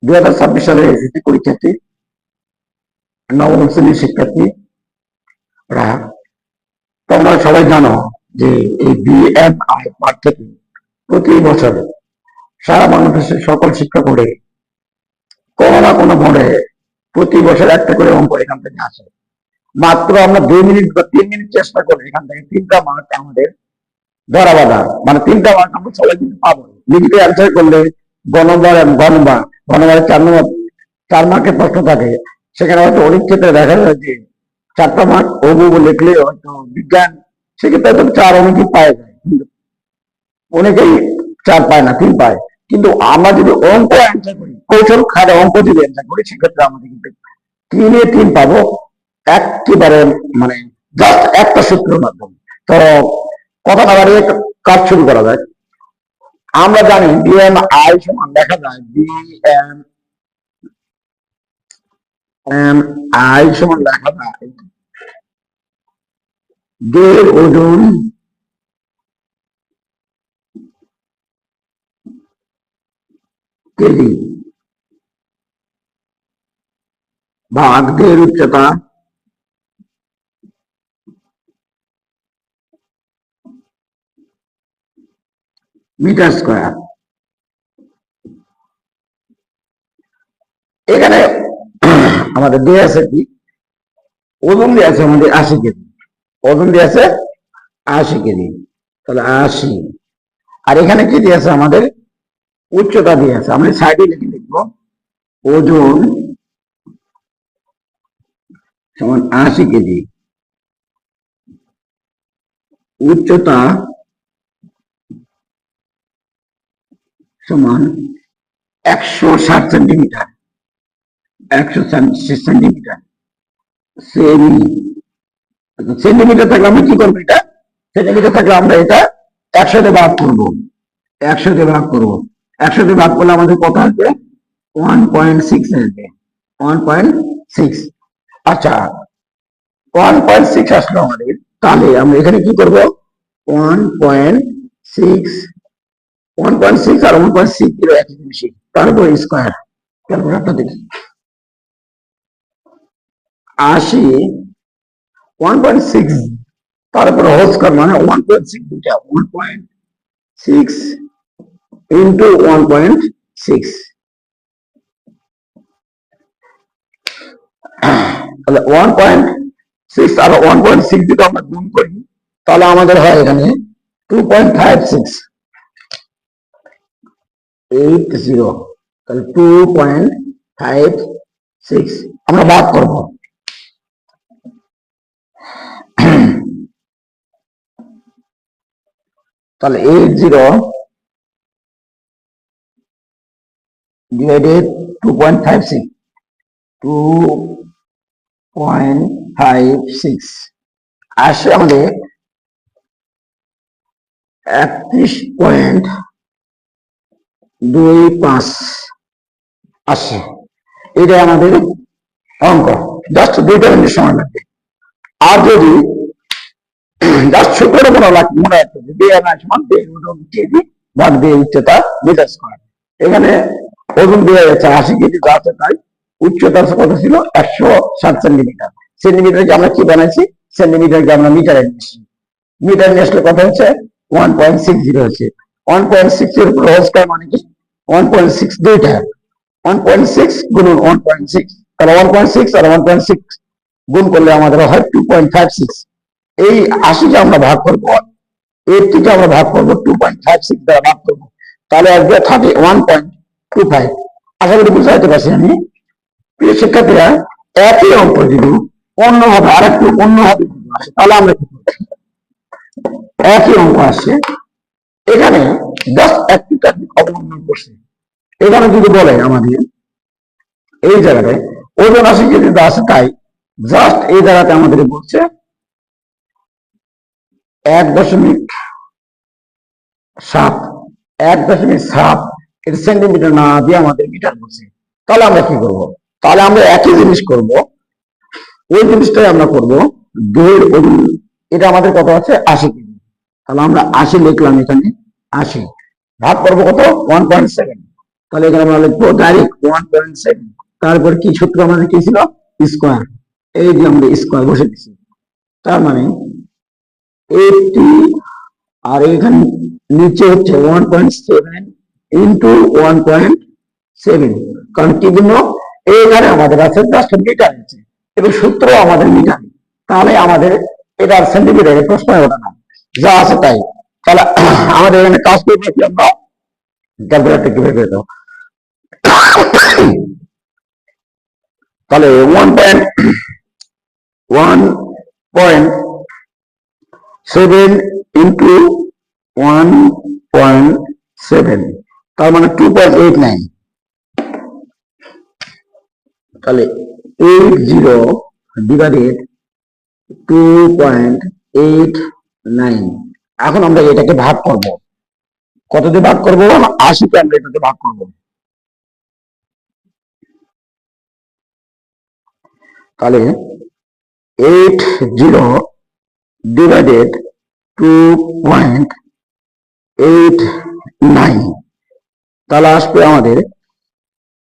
2026 সালে এসএসসি পরীক্ষার্থী, নবম শ্রেণীর শিক্ষার্থীরা তোমরা সবাই জানো যে এই বিএমআই পাঠ থেকে প্রতি বছর সারা বাংলাদেশের সকল শিক্ষা বোর্ডে কোনো না কোনো বোর্ডে প্রতি বছর একটা করে অঙ্ক এখান থেকে আসে। মাত্র আমরা 2 মিনিট বা 3 মিনিট চেষ্টা করি, এখান থেকে 3টা মার্ক আমাদের ধরা বাঁধা, মানে 3টা মার্ক আমরা সবাই কিন্তু পাবো। লিখিতে অ্যান্সার করলে গণবারে 4 মার্কের প্রশ্ন থাকে, সেখানে হয়তো অনেক ক্ষেত্রে দেখা যায় যে 4টা মার্ক অবু লিখলে হয়তো বিজ্ঞান, সেক্ষেত্রে হয়তো 4 অনেকেই পায় যায়, কিন্তু অনেকেই 4 পায় না, 3 পায়। কিন্তু আমরা যদি অঙ্ক অ্যান্সার করি, কৌশল খাটে অঙ্ক যদি অ্যান্সার করি, সেক্ষেত্রে আমাদের কিন্তু 3 পাবো একেবারে, মানে জাস্ট একটা সূত্রের মাধ্যমে। তো কথা না বাড়িয়ে কাজ শুরু করা যায়। আমরা জানি বিএমআই সমান লেখা যায় বিএমআই সমান লেখা যায় দেহের ওজন কেজি ভাগ দেহের উচ্চতা মিটার স্কয়ার। এখানে আমাদের দেয়া আছে কি, ওজন দেয়া আছে আমাদের 80 কেজি, ওজন দেয়া আছে 80 কেজি, তাহলে 80। আর এখানে কি দিয়ে আছে আমাদের, উচ্চতা দিয়ে আছে। আমরা সাইডে লিখে লিখবো ওজন সমান 80 কেজি, উচ্চতা সমান 160 সেন্টিমিটার, 160 সেন্টিমিটার। সেন্টিমিটার থাকলে আমরা কি করবো, এটা সেন্টিমিটার থাকলে আমরা এটা 100 দিয়ে ভাগ করবো, 100 দিয়ে ভাগ করবো। 100 দিয়ে ভাগ করলে আমাদের কত আসবে, 1.6 আসবে, 1.6। আচ্ছা, 1.6 আসলো আমাদের, তাহলে আমরা এখানে কি করবো, 1.6 আর 1.60 একই জিনিসই, তারপর স্কোয়ার। ক্যালকুলেটরটা দেখি, 80 1.6 তারপর হোল স্কয়ার মানে 1.6, দুইটা 1.6 ইন্টু 1.6, তাহলে 1.6 আর 1.6 যদি আমরা গুণ করি, তাহলে আমাদের হয় এখানে 2.56, তাহলে 2.56 আমরা ভাগ করবো। তাহলে 80 ডিভাইডেড 2.56, 2.56 আসে আমাদের 31.25 আসে। এটা আমাদের অঙ্ক, জাস্ট 2 মিনিট সময় লাগবে। আর যদি জাস্ট সূত্রটা মনে রাখতে হবে, বিএমআই সমান দেহের ওজন কেজি ভাগ দেহের উচ্চতা মিটার স্কয়ার। এখানে ওজন দেওয়া যাচ্ছে 80 কেজি, যা আছে তাই। উচ্চতা কত ছিল, 160 সেন্টিমিটার। সেন্টিমিটারকে আমরা কি বানাইছি, সেন্টিমিটারকে আমরা মিটারে নিয়েছি। মিটার নিয়ে আসলে কত হচ্ছে, 1.60 হচ্ছে। 1.6 এর উপর হোল স্কয়ার মানে কি, 1.6 দুইটা, 1.6 গুণন 1.6, তাহলে 1.6 আর 1.6 গুণ করলে আমাদের হয় 2.56। এই 80কে আমরা ভাগ করবো, 80কে আমরা ভাগ করবো 2.56 দ্বারা ভাগ করবো, তাহলে আসবে 31.25। আশা করি বুঝাইতে পারছি আমি। প্রিয় শিক্ষার্থীরা, একই অঙ্ক যদি অন্যভাবে আরেকটু অন্যভাবে আসে, তাহলে আমরা কি করবো, একই অঙ্ক আসছে, এখানে জাস্ট একটি টেকনিক অবলম্বন করছে। এখানে যদি বলে আমাদের এই জায়গাটায় ওজন 80 কেজি আছে, তাই জাস্ট এই জায়গাতে আমাদের বলছে 1.7 এটা সেন্টিমিটার না দিয়ে আমাদের মিটার বলছে। তাহলে আমরা কি করব, তাহলে আমরা একই জিনিস করব, ওই জিনিসটাই আমরা করব। দেহের ওজন এটা আমাদের কত আছে, 80 কেজি, তাহলে আমরা 80 লিখলাম, এখানে 80 ভাগ করবো কত, 1.7, তাহলে এখানে আমরা লিখবো ডাইরেক্ট 1.7। তারপর কি সূত্র আমাদের কি ছিল? স্কোয়ার। এই যে আমরা স্কোয়ার বসে দিচ্ছি, তার মানে 80, আর এখানে নিচে হচ্ছে 1.7 ইন্টু 1.7। কারণ কি জন্য? এইখানে আমাদের আছে জাস্ট মিটার আছে এবং সূত্র আমাদের মিটার, তাহলে আমাদের এটা সেন্টিমিটারে প্রশ্ন ওঠে না, যা আছে তাই। তাহলে আমাদের এখানে কাজ করবে কি, আমরা ক্যালকুলেটর কি বের করে দাও। তাহলে 1.7 ইন্টু 1.7, তার মানে 2.89। তাহলে 80 ডিভাইডেড 2.89। এখন আমরা এটাকে ভাগ করব, কত দিয়ে ভাগ করবো? 80কে আমরা এটাতে ভাগ করব। তাহলে 80 ডিভাইডেড 2.89, তাহলে আসবে আমাদের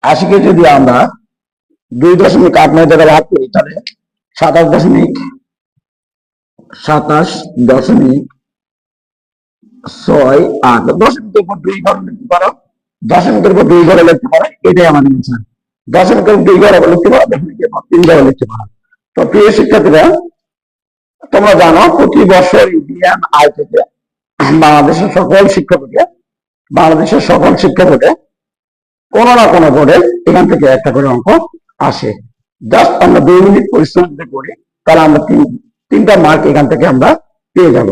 80কে যদি আমরা 2.89 দ্বারা ভাগ করি, তাহলে 27.68। দশমিকের পর 2 ঘরে লিখতে পারো, দশমিকের পর 2 ঘরে লিখতে পারো, এটাই আমাদের অ্যান্সার। দশমিকের 2 ঘরে লিখতে পারো, দশমিকের পর 3 ঘরে লিখতে পারো। তো প্রিয় শিক্ষার্থীরা, তোমরা জানো প্রতি বছর ইন্ডিয়ান আয় থেকে বাংলাদেশের সকল শিক্ষা বোর্ডে কোনো না কোনো বোর্ডে এখান থেকে একটা করে অঙ্ক আসে। জাস্ট আমরা 2 মিনিট পরিশ্রম যদি করি, তাহলে আমরা তিনটা মার্ক এখান থেকে আমরা পেয়ে যাব।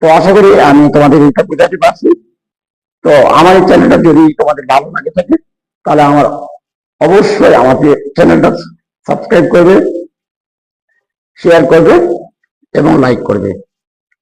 তো আশা করি আমি তোমাদের এটা বোঝাতে পারছি। তো আমার এই চ্যানেলটা যদি তোমাদের ভালো লাগে থাকে, তাহলে অবশ্যই আমাদের চ্যানেলটা সাবস্ক্রাইব করবে, শেয়ার করবে এবং লাইক করবে।